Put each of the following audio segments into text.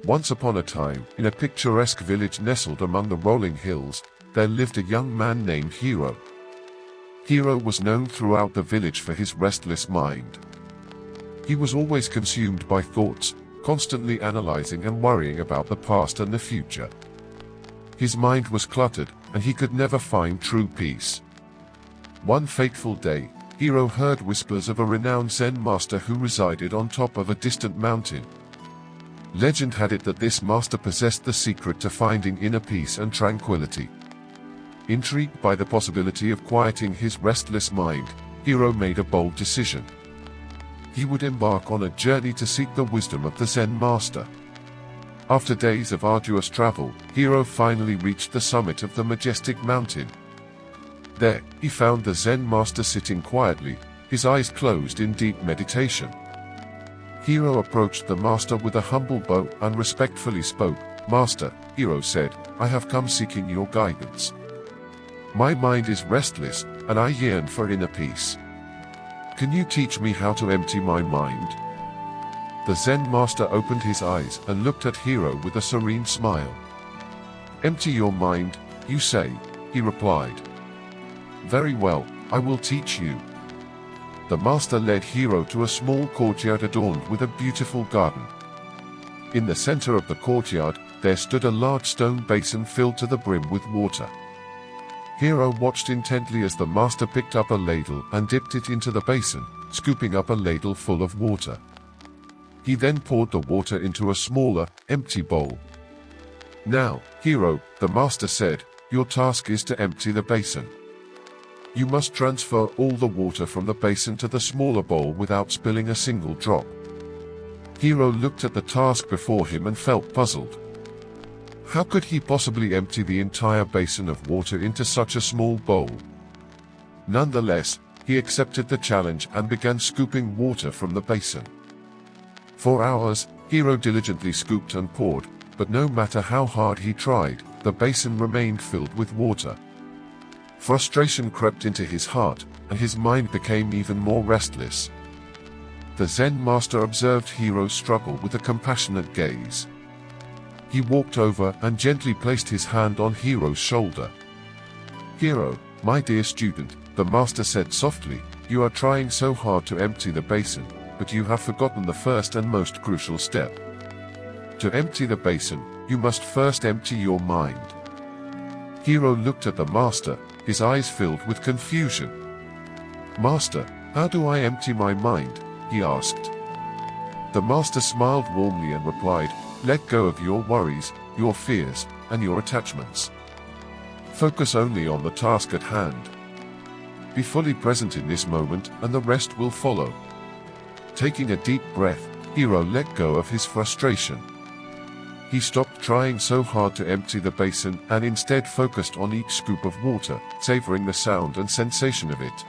Once upon a time, in a picturesque village nestled among the rolling hills, there lived a young man named Hiro. Hiro was known throughout the village for his restless mind. He was always consumed by thoughts, constantly analyzing and worrying about the past and the future. His mind was cluttered, and he could never find true peace. One fateful day, Hiro heard whispers of a renowned Zen master who resided on top of a distant mountain. Legend had it that this master possessed the secret to finding inner peace and tranquility. Intrigued by the possibility of quieting his restless mind, Hiro made a bold decision. He would embark on a journey to seek the wisdom of the Zen master. After days of arduous travel, Hiro finally reached the summit of the majestic mountain. There, he found the Zen master sitting quietly, his eyes closed in deep meditation. Hiro approached the master with a humble bow and respectfully spoke. "Master," Hiro said, "I have come seeking your guidance. My mind is restless, and I yearn for inner peace. Can you teach me how to empty my mind?" The Zen master opened his eyes and looked at Hiro with a serene smile. "Empty your mind, you say?" he replied. "Very well, I will teach you." The master led Hiro to a small courtyard adorned with a beautiful garden. In the center of the courtyard, there stood a large stone basin filled to the brim with water. Hiro watched intently as the master picked up a ladle and dipped it into the basin, scooping up a ladle full of water. He then poured the water into a smaller, empty bowl. "Now, Hiro," the master said, "your task is to empty the basin. You must transfer all the water from the basin to the smaller bowl without spilling a single drop." Hiro looked at the task before him and felt puzzled. How could he possibly empty the entire basin of water into such a small bowl? Nonetheless, he accepted the challenge and began scooping water from the basin. For hours, Hiro diligently scooped and poured, but no matter how hard he tried, the basin remained filled with water. Frustration crept into his heart, and his mind became even more restless. The Zen master observed Hiro's struggle with a compassionate gaze. He walked over and gently placed his hand on Hiro's shoulder. "Hiro, my dear student," the master said softly, "you are trying so hard to empty the basin, but you have forgotten the first and most crucial step. To empty the basin, you must first empty your mind." Hiro looked at the master, his eyes filled with confusion. "Master, how do I empty my mind?" he asked. The master smiled warmly and replied, "Let go of your worries, your fears, and your attachments. Focus only on the task at hand. Be fully present in this moment, and the rest will follow." Taking a deep breath, Hiro let go of his frustration. He stopped trying so hard to empty the basin and instead focused on each scoop of water, savoring the sound and sensation of it.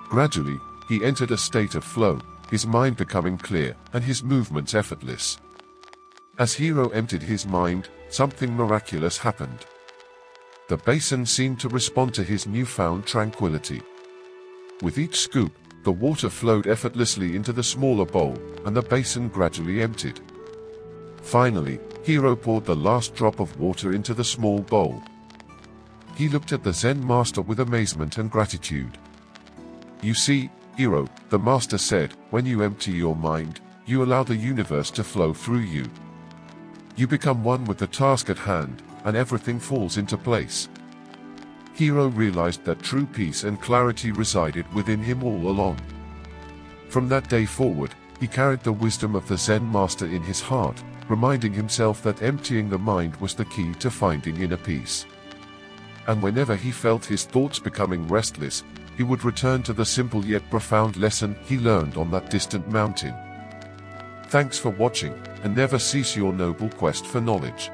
Gradually, he entered a state of flow, his mind becoming clear and his movements effortless. As Hiro emptied his mind, something miraculous happened. The basin seemed to respond to his newfound tranquility. With each scoop, the water flowed effortlessly into the smaller bowl, and the basin gradually emptied. Finally, Hiro poured the last drop of water into the small bowl. He looked at the Zen master with amazement and gratitude. "You see, Hiro," the master said, "when you empty your mind, you allow the universe to flow through you. You become one with the task at hand, and everything falls into place." Hiro realized that true peace and clarity resided within him all along. From that day forward, he carried the wisdom of the Zen master in his heart, reminding himself that emptying the mind was the key to finding inner peace. And whenever he felt his thoughts becoming restless, he would return to the simple yet profound lesson he learned on that distant mountain. Thanks for watching, and never cease your noble quest for knowledge.